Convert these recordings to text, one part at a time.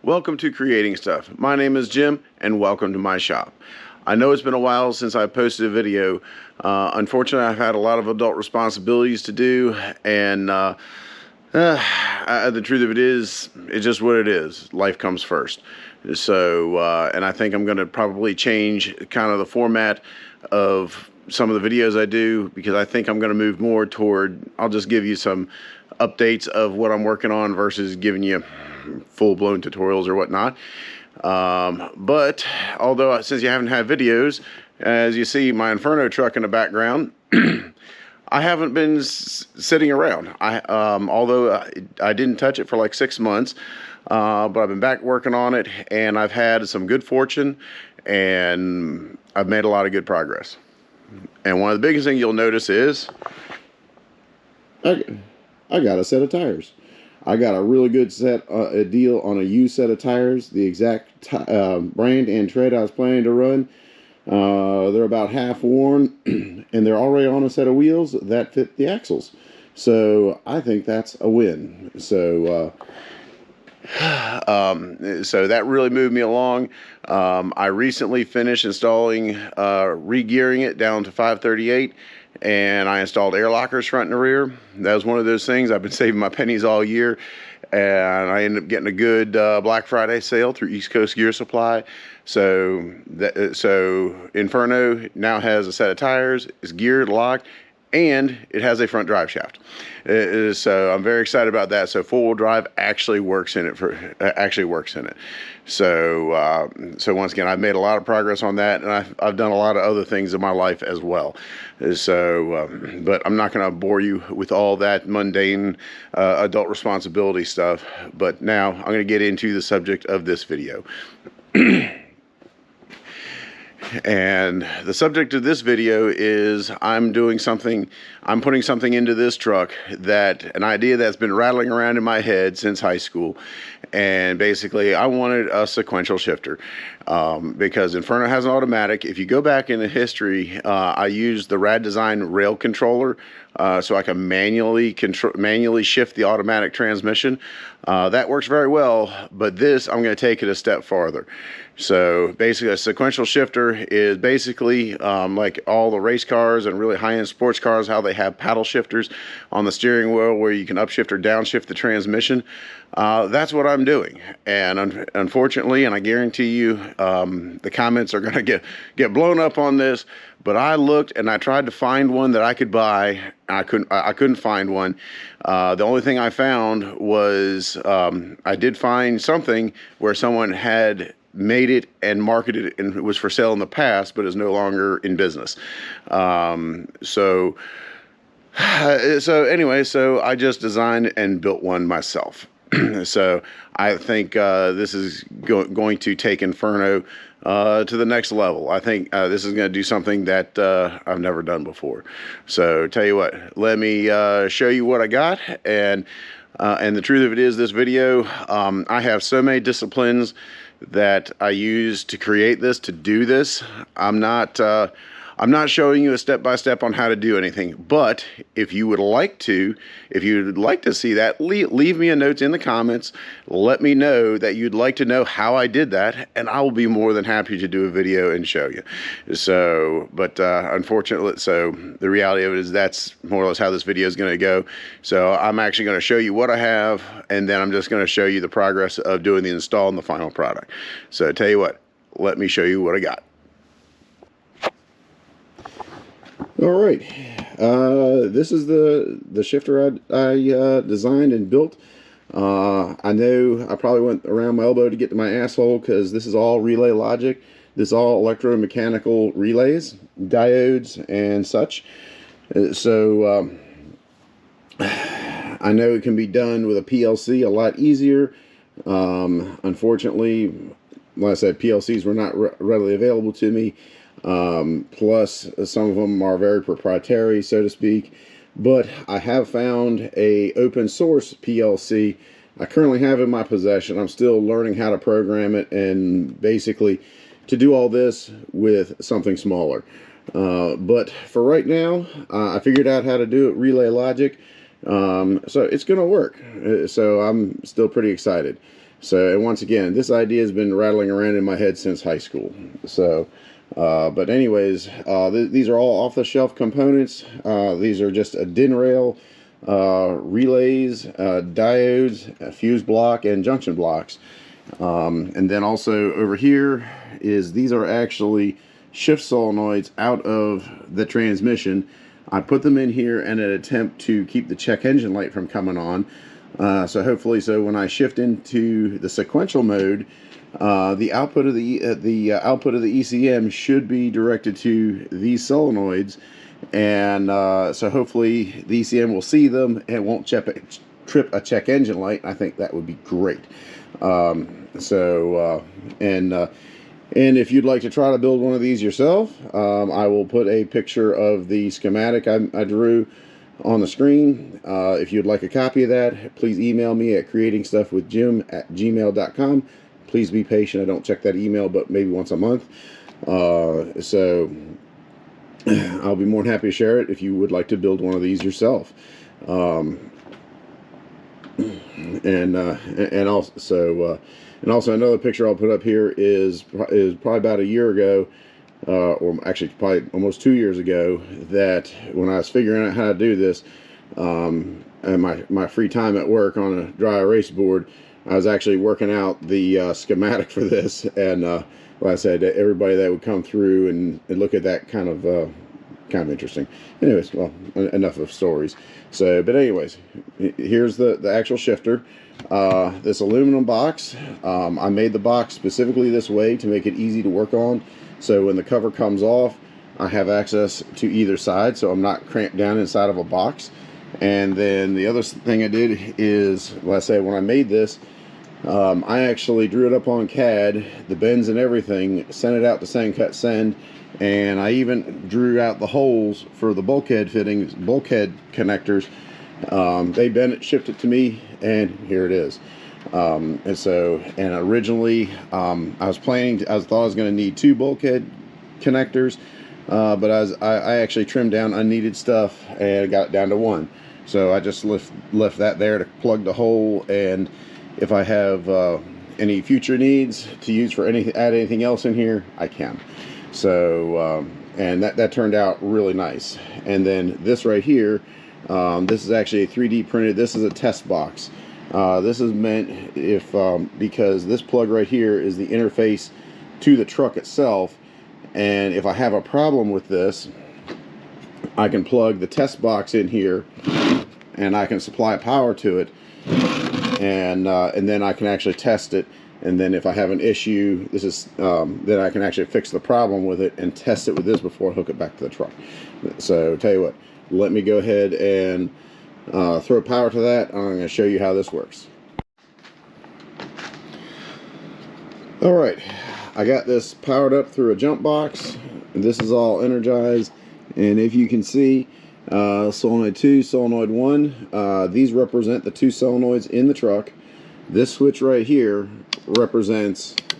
Welcome to Creating Stuff. My name is Jim and welcome to my shop. I know it's been a while since I posted a video. Unfortunately, I've had a lot of adult responsibilities to do, and the truth of it is, it's just what it is. Life comes first. So, and I think I'm going to probably change kind of the format of some of the videos I do, because I think I'm going to move more toward, I'll just give you some updates of what I'm working on versus giving you full-blown tutorials or whatnot. But although since you haven't had videos, as you see my Inferno truck in the background, I haven't been sitting around. Although I didn't touch it for like 6 months, but I've been back working on it, and I've had some good fortune, and I've made a lot of good progress. And one of the biggest things you'll notice is I got a set of tires. I got a really good a deal on a used set of tires, the exact brand and tread I was planning to run. They're about half worn, and they're already on a set of wheels that fit the axles. So I think that's a win. So so that really moved me along. I recently finished installing, re-gearing it down to 538. And I installed air lockers front and rear. That was one of those things. I've been saving my pennies all year, and I ended up getting a good Black Friday sale through East Coast Gear Supply. So Inferno now has a set of tires, it's geared, locked, and it has a front drive shaft. So I'm very excited about that. So four-wheel drive actually works in it. So so once again, I've made a lot of progress on that, and I've done a lot of other things in my life as well. So but I'm not going to bore you with all that mundane adult responsibility stuff. But now I'm going to get into the subject of this video. And the subject of this video is I'm putting something into this truck, an idea that's been rattling around in my head since high school. And basically I wanted a sequential shifter, because Inferno has an automatic. If you go back in the history, I used the Rad Design rail controller, so I can manually shift the automatic transmission. That works very well, but this, I'm going to take it a step farther. So basically a sequential shifter is basically like all the race cars and really high-end sports cars, how they have paddle shifters on the steering wheel where you can upshift or downshift the transmission. That's what I'm doing. And unfortunately, and I guarantee you the comments are going to get blown up on this, but I looked and I tried to find one that I could buy. I couldn't find one. The only thing I found was I did find something where someone had made it and marketed it, and it was for sale in the past, but is no longer in business. So anyway, so I just designed and built one myself. So I think this is going to take Inferno to the next level. I think this is going to do something that I've never done before. So tell you what, let me show you what I got. And the truth of it is, this video, I have so many disciplines that I use to create this, to do this. I'm not showing you a step-by-step on how to do anything, but if you would like to see that, leave me a note in the comments. Let me know that you'd like to know how I did that, and I will be more than happy to do a video and show you. So, but unfortunately, so the reality of it is that's more or less how this video is going to go. So I'm actually going to show you what I have, and then I'm just going to show you the progress of doing the install and the final product. So tell you what, let me show you what I got. All right, this is the shifter I designed and built. I know I probably went around my elbow to get to my asshole, because this is all relay logic. This is all electromechanical relays, diodes, and such. So I know it can be done with a PLC a lot easier. Unfortunately, like I said, PLCs were not readily available to me. Plus some of them are very proprietary, so to speak. But I have found a open source PLC I currently have in my possession. I'm still learning how to program it and basically to do all this with something smaller. But for right now, I figured out how to do it, relay logic. So it's going to work. So I'm still pretty excited. So, and once again, this idea has been rattling around in my head since high school. So, but anyways, these are all off-the-shelf components. These are just a DIN rail, relays, diodes, a fuse block, and junction blocks. And then also over here these are actually shift solenoids out of the transmission. I put them in here in an attempt to keep the check engine light from coming on. So hopefully, when I shift into the sequential mode, the output of the output of the ECM should be directed to these solenoids, and so hopefully the ECM will see them and won't trip a check engine light. I think that would be great. And if you'd like to try to build one of these yourself, I will put a picture of the schematic I drew on the screen. If you'd like a copy of that, please email me at creatingstuffwithjim@gmail.com. Please be patient. I don't check that email but maybe once a month. So I'll be more than happy to share it if you would like to build one of these yourself. And also another picture I'll put up here is probably about a year ago, or actually probably almost 2 years ago, that when I was figuring out how to do this, and my free time at work on a dry erase board, I was actually working out the schematic for this, and like I said, everybody that would come through and look at that kind of interesting. Anyways, well, enough of stories. So, but anyways, here's the actual shifter. This aluminum box, I made the box specifically this way to make it easy to work on. So when the cover comes off, I have access to either side, so I'm not cramped down inside of a box. And then the other thing I did is, let's say when I made this, I actually drew it up on CAD, the bends and everything, sent it out to Send Cut Send, and I even drew out the holes for the bulkhead fittings, bulkhead connectors. They bent it, shipped it to me, and here it is. And originally I thought I was going to need 2 bulkhead connectors, but I actually trimmed down unneeded stuff and got it down to 1. So I just left that there to plug the hole, and if I have any future needs to use for add anything else in here, I can. So and that turned out really nice. And then this right here, this is actually a 3D printed. This is a test box. This is meant because this plug right here is the interface to the truck itself, and if I have a problem with this, I can plug the test box in here and I can supply power to it, and then I can actually test it, and then if I have an issue, this is then I can actually fix the problem with it and test it with this before I hook it back to the truck. So tell you what, let me go ahead and throw power to that. I'm going to show you how this works. Alright, I got this powered up through a jump box. This is all energized, and if you can see, solenoid 2, solenoid 1, these represent the 2 solenoids in the truck. This switch right here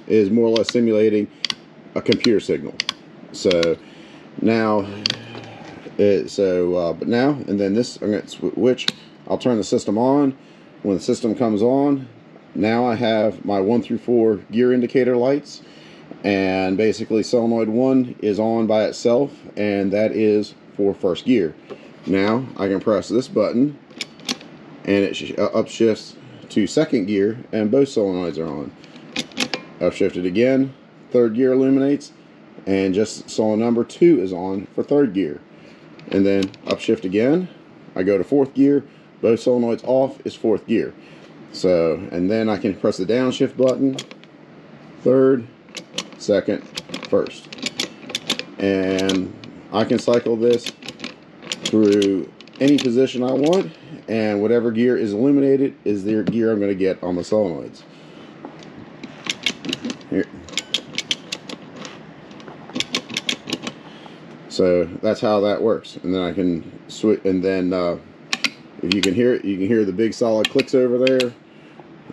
is more or less simulating a computer signal. So now but now, and then this, I'm going to switch, I'll turn the system on. When the system comes on, now I have my 1 through 4 gear indicator lights, and basically solenoid 1 is on by itself, and that is for first gear. Now I can press this button and it upshifts to second gear, and both solenoids are on. Upshifted again, third gear illuminates, and just solenoid number 2 is on for third gear. And then upshift again, I go to fourth gear, both solenoids off is fourth gear. So, and then I can press the downshift button, third, second, first. And I can cycle this through any position I want, and whatever gear is illuminated is the gear I'm going to get on the solenoids. Here. So that's how that works. And then I can switch, and then if you can hear it, you can hear the big solid clicks over there.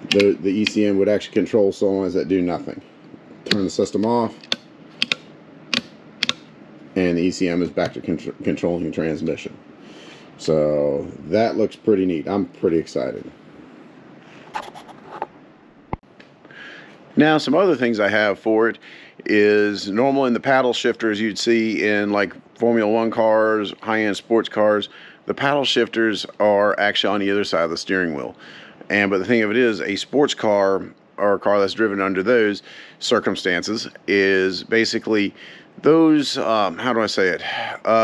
The ECM would actually control solenoids that do nothing. Turn the system off, and the ECM is back to controlling the transmission. So that looks pretty neat. I'm pretty excited. Now, some other things I have for it is normal in the paddle shifters you'd see in like Formula One cars, high-end sports cars. The paddle shifters are actually on the other side of the steering wheel. But the thing of it is, a sports car or a car that's driven under those circumstances is basically those, how do I say it?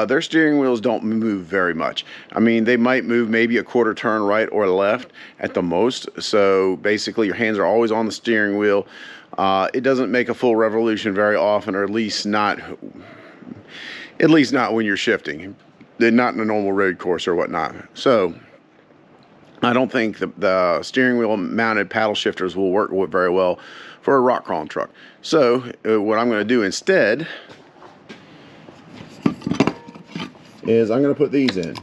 Their steering wheels don't move very much. I mean, they might move maybe a quarter turn right or left at the most. So basically your hands are always on the steering wheel. It doesn't make a full revolution very often, or at least not when you're shifting. They're not in a normal road course or whatnot. So I don't think the steering wheel mounted paddle shifters will work very well for a rock crawling truck. So what I'm going to do instead is I'm going to put these in.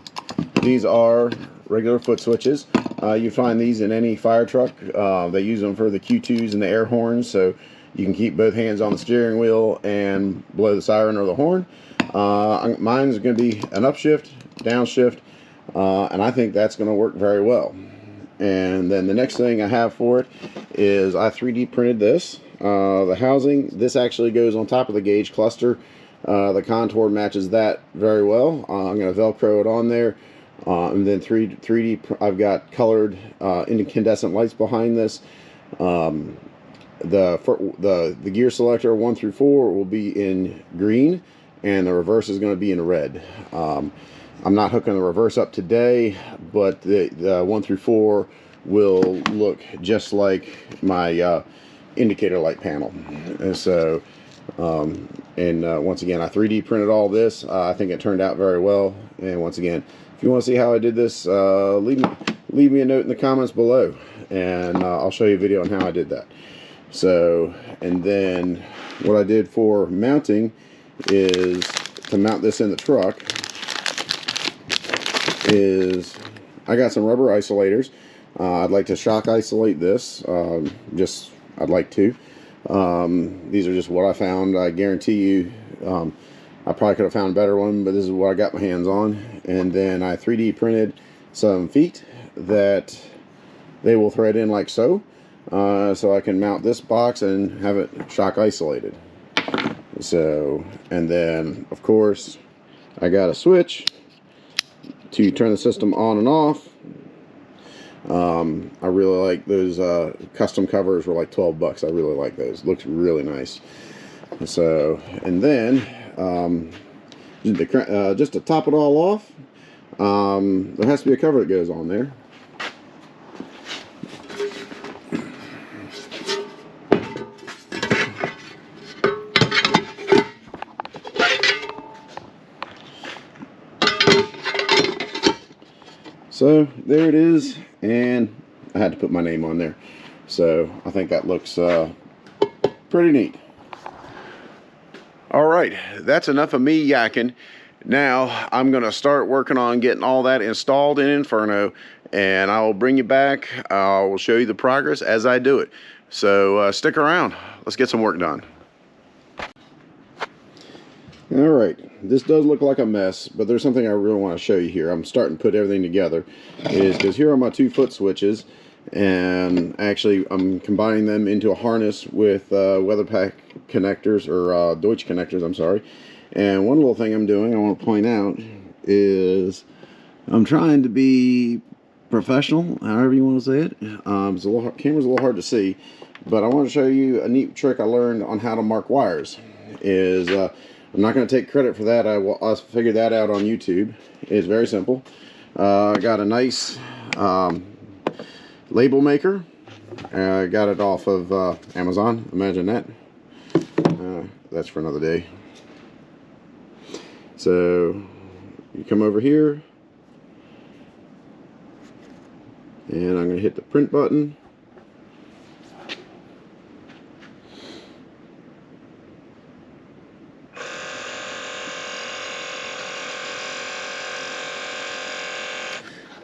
These are regular foot switches. You find these in any fire truck. They use them for the Q2s and the air horns, so you can keep both hands on the steering wheel and blow the siren or the horn. Mine's going to be an upshift, downshift, and I think that's going to work very well. And then the next thing I have for it is I 3D printed this. The housing, this actually goes on top of the gauge cluster. The contour matches that very well. I'm going to Velcro it on there. And then 3D, I've got colored incandescent lights behind this. The gear selector 1 through 4 will be in green, and the reverse is going to be in red. I'm not hooking the reverse up today, but the 1 through 4 will look just like my indicator light panel. And so, once again, I 3D printed all this. I think it turned out very well. And once again, if you want to see how I did this, leave me a note in the comments below, and I'll show you a video on how I did that. So, and then what I did for mounting is to mount this in the truck is I got some rubber isolators. I'd like to shock isolate this. I'd like to. These are just what I found. I guarantee you, I probably could have found a better one, but this is what I got my hands on. And then I 3D printed some feet that they will thread in like so. So I can mount this box and have it shock isolated. So, and then of course I got a switch to turn the system on and off. I really like those custom covers, were like 12 bucks. I really like those. Looks really nice. So, and then just to top it all off, there has to be a cover that goes on there. So there it is, and I had to put my name on there. So I think that looks pretty neat. All right, that's enough of me yakking. Now I'm going to start working on getting all that installed in Inferno, and I will bring you back. I will show you the progress as I do it. So stick around. Let's get some work done. All right, this does look like a mess, but there's something I really want to show you here. I'm starting to put everything together, because here are my 2 foot switches, and actually I'm combining them into a harness with WeatherPack connectors, or Deutsch connectors, I'm sorry. And one little thing I'm doing, I want to point out, is I'm trying to be professional, however you want to say it. It's camera's a little hard to see, but I want to show you a neat trick I learned on how to mark wires. I'm not going to take credit for that. I figured that out on YouTube. It's very simple. I got a nice label maker. I got it off of Amazon. Imagine that. That's for another day. So you come over here, and I'm going to hit the print button.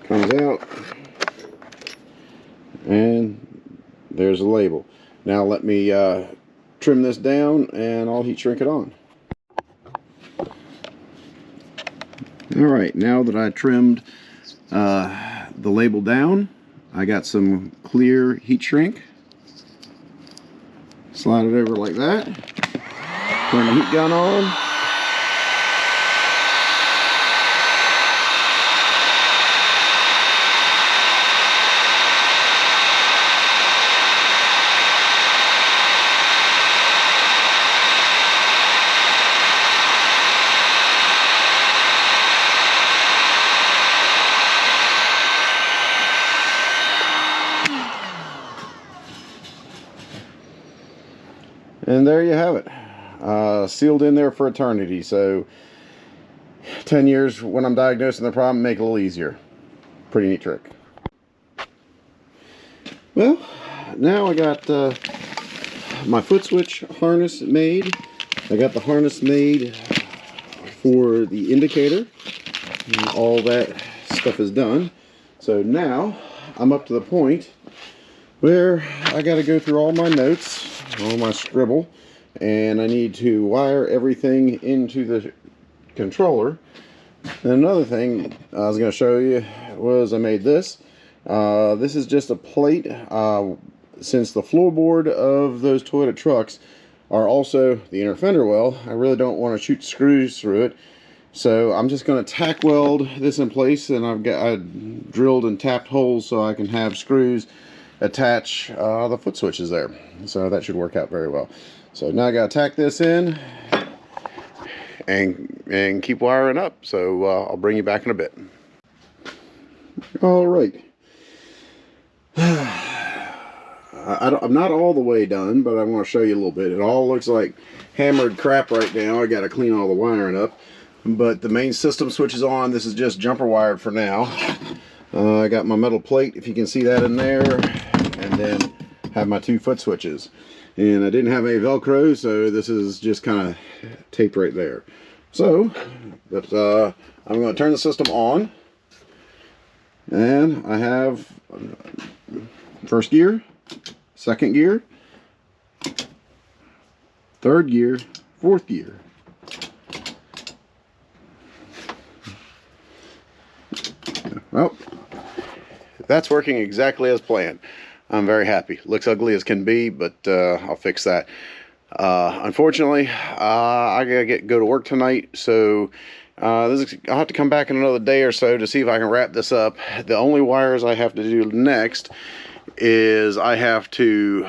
comes out, and there's a label. Now let me trim this down and I'll heat shrink it on. Alright, now that I trimmed the label down, I got some clear heat shrink. Slide it over like that. Turn the heat gun on. And there you have it, sealed in there for eternity. So 10 years when I'm diagnosing the problem, make it a little easier. Pretty neat trick. Well, now I got my foot switch harness made. I got the harness made for the indicator. And all that stuff is done. So now I'm up to the point where I got to go through all my notes, all my scribble, and I need to wire everything into the controller. And another thing I was going to show you was I made this. This is just a plate. Since the floorboard of those toilet trucks are also the inner fender well, I really don't want to shoot screws through it. So I'm just going to tack weld this in place, and I drilled and tapped holes so I can have screws attach the foot switches there. So that should work out very well. So now I got to tack this in and keep wiring up. So I'll bring you back in a bit. All right. I'm not all the way done, but I want to show you a little bit. It all looks like hammered crap right now. I got to clean all the wiring up. But the main system switch is on. This is just jumper wired for now. I got my metal plate, if you can see that in there, and then have my two foot switches. And I didn't have any Velcro, so this is just kind of taped right there. So, but I'm going to turn the system on, and I have first gear, second gear, third gear, fourth gear. Well, that's working exactly as planned. I'm very happy. Looks ugly as can be, but I'll fix that. Unfortunately, I gotta go to work tonight, so I'll have to come back in another day or so to see if I can wrap this up. The only wires I have to do next is I have to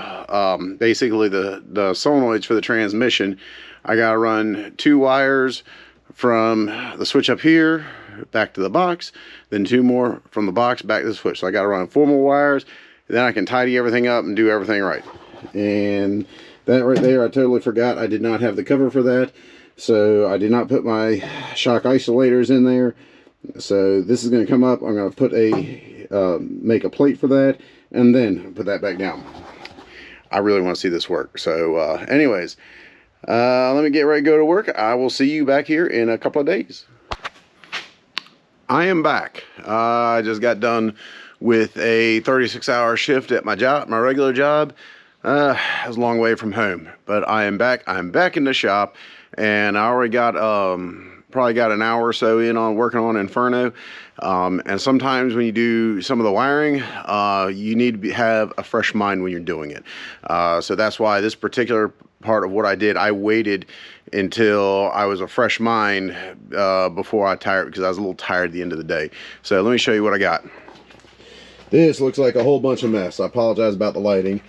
basically the solenoids for the transmission. I gotta run 2 wires from the switch up here back to the box, then 2 more from the box back to the switch. So I got to run 4 more wires, then I can tidy everything up and do everything right. And that right there, I totally forgot I did not have the cover for that, so I did not put my shock isolators in there. So this is going to come up. I'm going to put make a plate for that, and then put that back down. I really want to see this work. So anyways, let me get ready to go to work. I will see you back here in a couple of days. I am back. I just got done with a 36-hour shift at my job, my regular job. It was a long way from home, but I am back. I'm back in the shop, and I already got probably got an hour or so in on working on Inferno. And sometimes when you do some of the wiring, you need to have a fresh mind when you're doing it. So that's why this particular part of what I did, I waited until I was a fresh mind before I tired, because I was a little tired at the end of the day. So let me show you what I got. This looks like a whole bunch of mess. I apologize about the lighting,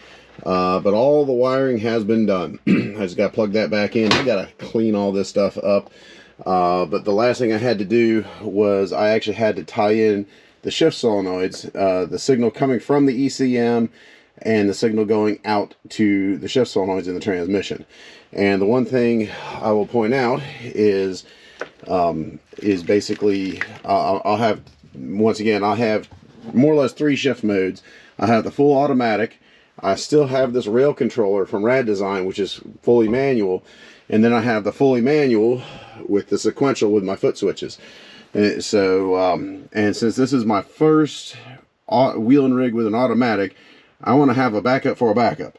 but all the wiring has been done. I just got to plug that back in. I got to clean all this stuff up. But the last thing I had to do was I actually had to tie in the shift solenoids, the signal coming from the ECM and the signal going out to the shift solenoids in the transmission. And the one thing I will point out is basically I'll have, once again, I'll have more or less 3 shift modes. I have the full automatic. I still have this rail controller from Rad Design, which is fully manual. And then I have the fully manual with the sequential with my foot switches. And since this is my first wheel and rig with an automatic, I want to have a backup for a backup.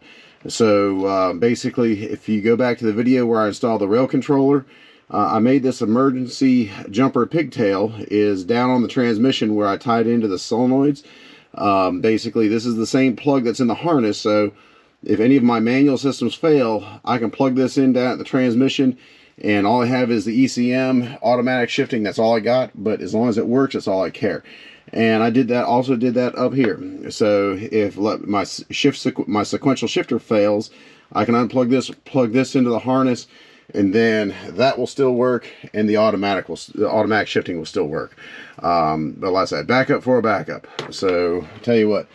So basically, if you go back to the video where I installed the rail controller, I made this emergency jumper pigtail is down on the transmission where I tied into the solenoids. Basically, this is the same plug that's in the harness, so if any of my manual systems fail, I can plug this in down at the transmission, and all I have is the ECM automatic shifting. That's all I got, but as long as it works, that's all I care. And I also did that up here. So if my sequential shifter fails, I can unplug this, plug this into the harness, and then that will still work, and the automatic shifting will still work. But like I said, backup for a backup. So tell you what,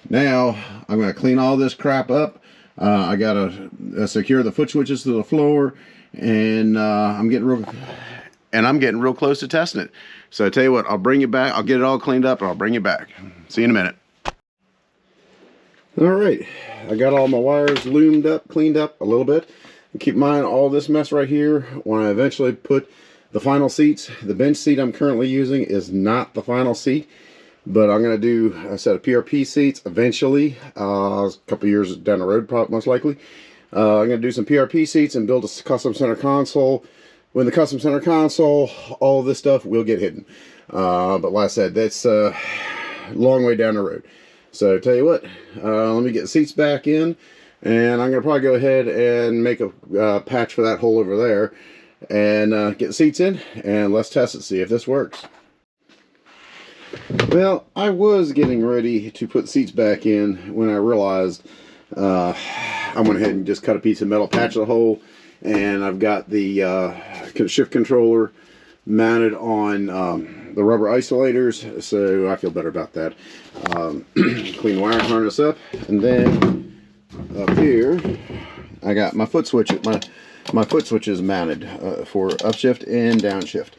now I'm going to clean all this crap up. I gotta secure the foot switches to the floor, and I'm getting real close to testing it. So I tell you what, I'll bring you back. I'll get it all cleaned up, and I'll bring you back. See you in a minute. All right, I got all my wires loomed up, cleaned up a little bit. Keep in mind, all this mess right here, when I eventually put the final seats, the bench seat I'm currently using is not the final seat, but I'm going to do a set of PRP seats eventually, a couple years down the road, probably most likely. I'm going to do some PRP seats and build a custom center console. When the custom center console, all of this stuff will get hidden. But like I said, that's a long way down the road. So tell you what, let me get the seats back in. And I'm going to probably go ahead and make a patch for that hole over there and get the seats in, and let's test it, see if this works. Well, I was getting ready to put the seats back in when I realized I went ahead and just cut a piece of metal, patch the hole, and I've got the shift controller mounted on the rubber isolators, so I feel better about that. Clean the wiring harness up, and then up here I got my foot switch. My foot switch is mounted for upshift and downshift.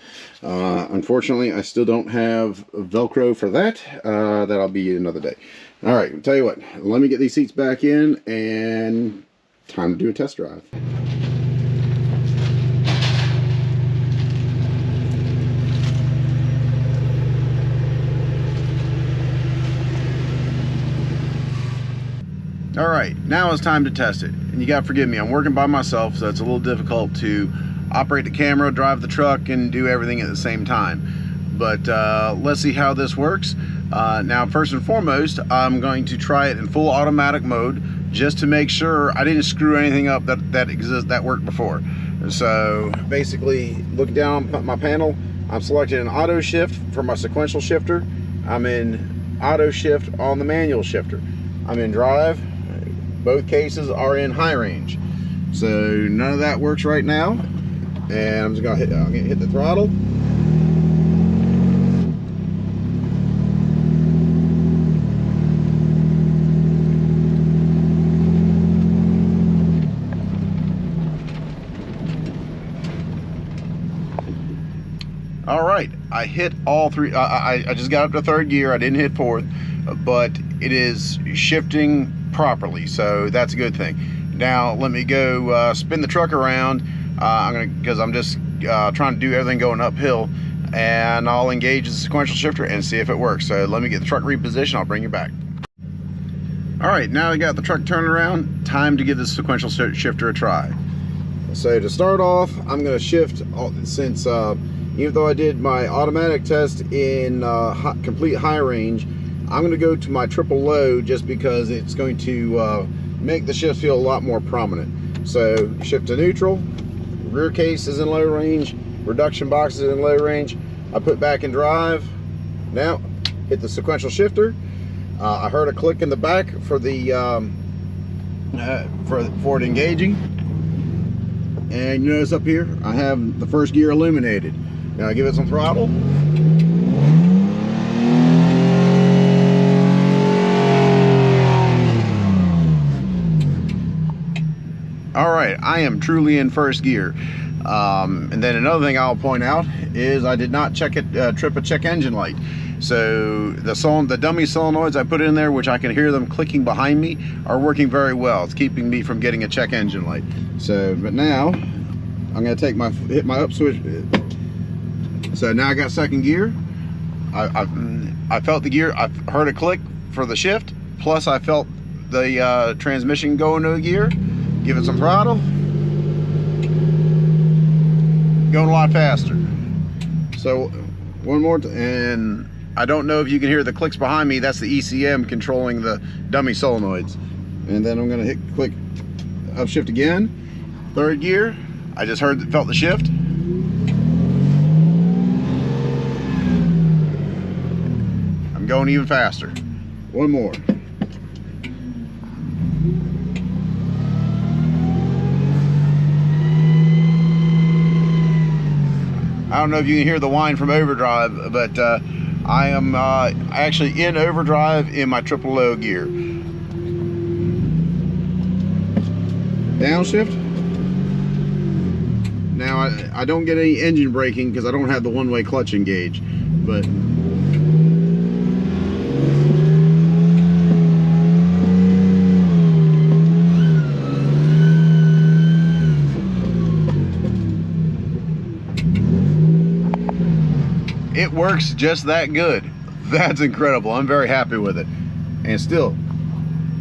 Unfortunately, I still don't have Velcro for that. That'll be another day. All right, I'll tell you what, let me get these seats back in, and time to do a test drive. All right, now it's time to test it. And you gotta forgive me, I'm working by myself, so it's a little difficult to operate the camera, drive the truck, and do everything at the same time. But let's see how this works. Now, first and foremost, I'm going to try it in full automatic mode, just to make sure I didn't screw anything up that worked before. So basically, look down at my panel, I'm selecting an auto shift for my sequential shifter. I'm in auto shift on the manual shifter. I'm in drive. Both cases are in high range. So none of that works right now. And I'm just gonna hit the throttle. All right, I hit all three. I just got up to third gear. I didn't hit fourth, but it is shifting properly, so that's a good thing. Now let me go spin the truck around. Because I'm just trying to do everything going uphill, and I'll engage the sequential shifter and see if it works. So let me get the truck repositioned. I'll bring you back. All right, now I got the truck turned around. Time to give the sequential shifter a try. So to start off, I'm going to shift, since even though I did my automatic test in complete high range, I'm going to go to my triple low, just because it's going to make the shift feel a lot more prominent. So shift to neutral, rear case is in low range, reduction box is in low range. I put back in drive. Now hit the sequential shifter. I heard a click in the back for the for it engaging, and you notice up here I have the first gear illuminated. Now I give it some throttle. All right, I am truly in first gear. And then another thing I'll point out is I did not trip a check engine light. So the dummy solenoids I put in there, which I can hear them clicking behind me, are working very well. It's keeping me from getting a check engine light. So, but now I'm going to hit my up switch, So now I got second gear. I felt the gear. I heard a click for the shift. Plus I felt the transmission go into a gear. Give it some throttle. Going a lot faster. So one more, and I don't know if you can hear the clicks behind me. That's the ECM controlling the dummy solenoids. And then I'm gonna hit click upshift again. Third gear. I just felt the shift. I'm going even faster. One more. I don't know if you can hear the whine from overdrive, but I am actually in overdrive in my triple low gear. Downshift. Now I don't get any engine braking because I don't have the one-way clutch engaged, but it works just that good. That's incredible. I'm very happy with it. And still,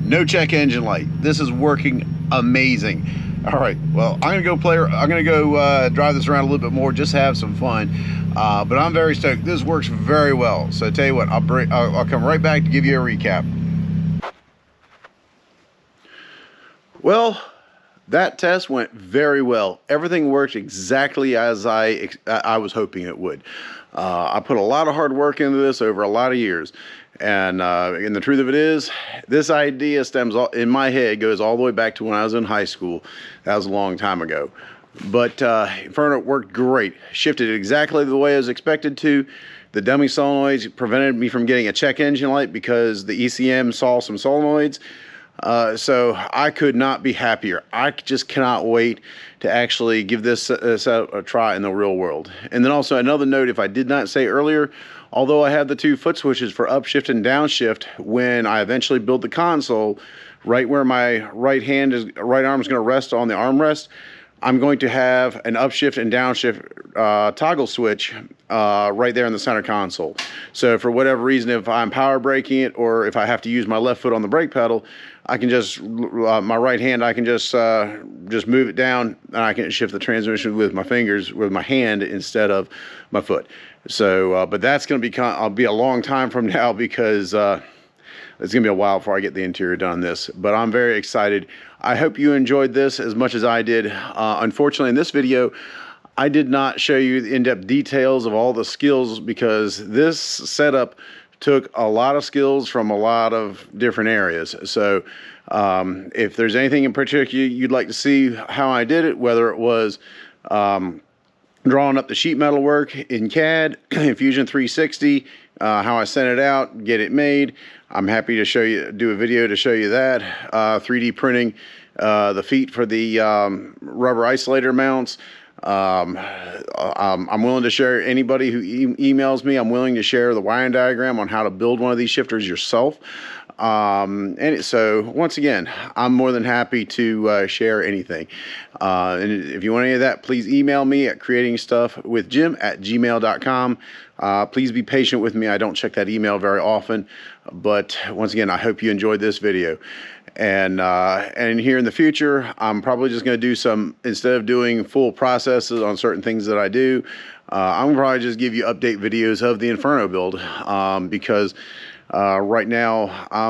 no check engine light. This is working amazing. All right, well, I'm gonna go drive this around a little bit more, just have some fun. But I'm very stoked. This works very well. So tell you what, I'll come right back to give you a recap. Well, that test went very well. Everything worked exactly as I was hoping it would. I put a lot of hard work into this over a lot of years. And the truth of it is, this idea in my head, goes all the way back to when I was in high school. That was a long time ago. But Inferno worked great. Shifted exactly the way I was expected to. The dummy solenoids prevented me from getting a check engine light because the ECM saw some solenoids. So I could not be happier. I just cannot wait to actually give this a try in the real world. And then also another note, if I did not say earlier, although I have the two foot switches for upshift and downshift, when I eventually build the console, right where my right arm is going to rest on the armrest, I'm going to have an upshift and downshift toggle switch right there in the center console. So for whatever reason, if I'm power braking it or if I have to use my left foot on the brake pedal, I can just, my right hand, I can just move it down and I can shift the transmission with my fingers, with my hand instead of my foot. So, but that's going to I'll be a long time from now because it's going to be a while before I get the interior done on this. But I'm very excited. I hope you enjoyed this as much as I did. Unfortunately, in this video, I did not show you the in-depth details of all the skills because this setup took a lot of skills from a lot of different areas. So if there's anything in particular you'd like to see how I did it, whether it was drawing up the sheet metal work in CAD, in Fusion 360, how I sent it out, get it made, I'm happy to show you, do a video to show you that. 3D printing the feet for the rubber isolator mounts. I'm willing to share, anybody who emails me, I'm willing to share the wiring diagram on how to build one of these shifters yourself. So once again, I'm more than happy to share anything. And if you want any of that, please email me at creatingstuffwithjim@gmail.com. Please be patient with me. I don't check that email very often, but once again, I hope you enjoyed this video. And here in the future, I'm probably just going to do some, instead of doing full processes on certain things that I do, I'm gonna probably just give you update videos of the Inferno build, because right now I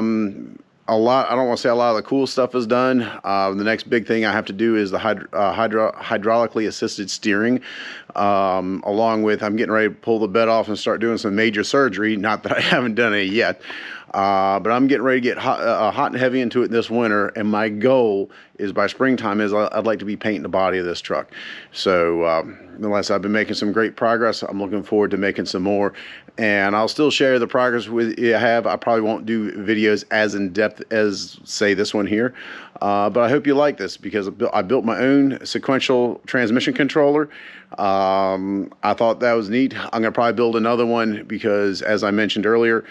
don't want to say a lot of the cool stuff is done. The next big thing I have to do is the hydraulically assisted steering, along with I'm getting ready to pull the bed off and start doing some major surgery. Not that I haven't done it yet. But I'm getting ready to get hot and heavy into it this winter, and my goal is by springtime I'd like to be painting the body of this truck. So nonetheless, I've been making some great progress. I'm looking forward to making some more, and I'll still share the progress with you. I probably won't do videos as in depth as say this one here, but I hope you like this because I built my own sequential transmission controller. I thought that was neat. I'm gonna probably build another one because, as I mentioned earlier,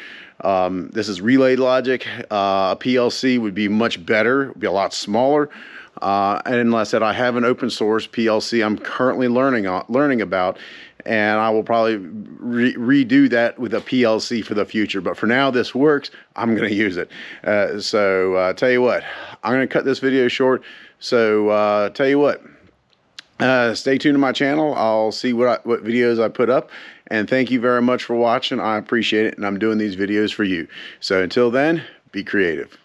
this is relay logic. A PLC would be much better, would be a lot smaller, And like I said, I have an open source PLC I'm currently learning about, and I will probably redo that with a PLC for the future. But for now, this works. I'm going to use it. Tell you what, I'm going to cut this video short. So tell you what, stay tuned to my channel. I'll see what videos I put up. And thank you very much for watching. I appreciate it. And I'm doing these videos for you. So until then, be creative.